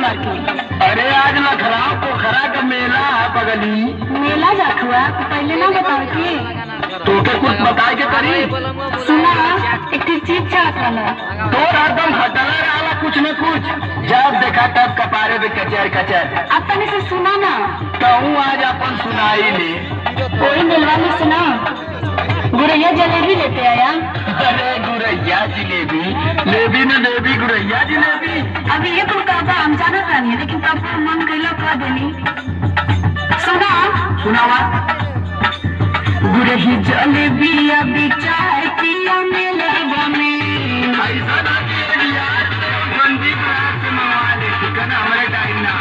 बाकी। अरे आज लखराव पोखरा का मेला है बगली। मेला जात हुआ पहले ना बताओ कि तो के कुछ बताए के करी। सुना एक चीज चाहत वाला तो हरदम हटला रहा कुछ न कुछ, जब देखा तब कपारे पे कचर कचर। अपने से सुना ना कहूँ आज अपन सुनाई ले। कोई मिलवा में सुना गुरैया जलेबी लेते आया। अरे गुरैया जिलेबी लेबी न लेबी गुरैया जिलेबी। अभी ये तुम कहता हम जाना रानी है, लेकिन तब मन कैला कह देनी। सुना सुनावा। गुरही जलेबी अभी चाय पिया मेलवा में ऐसा ना कि यार बंदी क्लास से मंगवा ले, ठीक है ना, हमारे टाइम ना।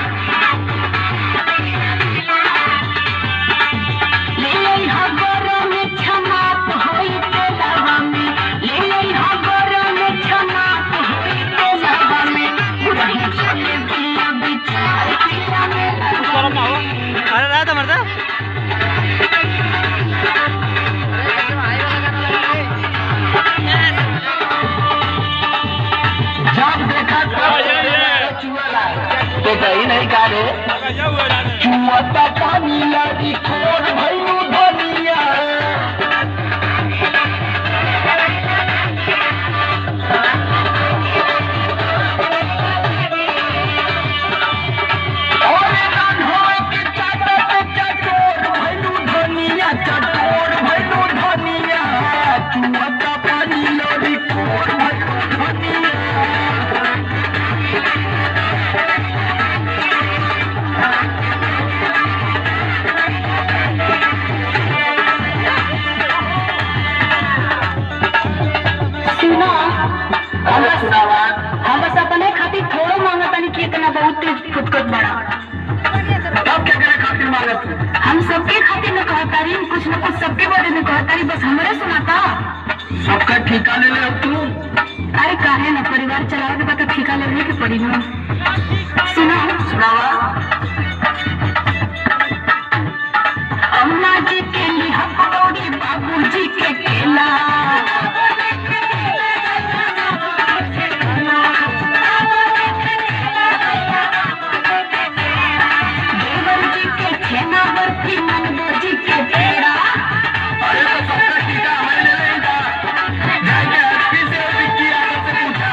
अरे रात मरता जब देखा तो कहीं नहीं काले चुआता पानी लगी खोर भैलू धनिया। हम बस अपने खातिर थोड़ा मांगता नहीं कि इतना बहुत तेज फुटकट बड़ा। तब क्या करे खातिर मांगत? हम सबके खातिर न कहता रही, कुछ न कुछ सबके बारे में कहता रही, बस हमरे सुनाता। सबका ठिका ले ले अब तू। अरे काहे ना, परिवार चलावे के बाद ठिका लेने के पड़ी ना। सुना सुनावा। अम्मा जी के लिए पकौड़ी, बाबू जी के केला, अरे तो सबका टीका हमें ले लेगा। जाके हस्ती से विक्की आदत से पूछा।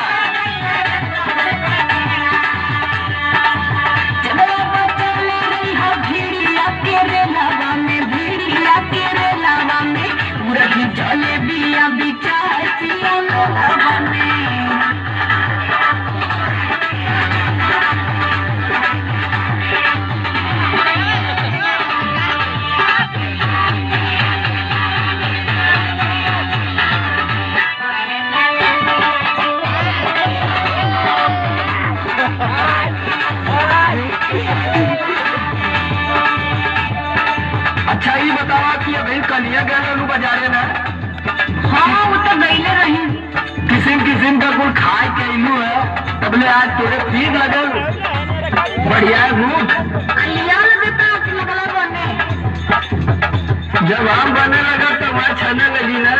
जबरा बचले रही हो भीड़िया तेरे लावा में, भीड़िया तेरे लावा में, गुरही जलेबिया बिचार पिया लावा में। अच्छा ये बतावा कि अभी कलिया गए बाजारे ना। हाँ वो तो गईले रही। किसिम किसिम का कुछ खाए के इलू है, तबले आज तेरे ठीक लगल बढ़िया है भूख। लिया देता लगला बने। जब हम बने लगा तो वहाँ छाने लगी ना।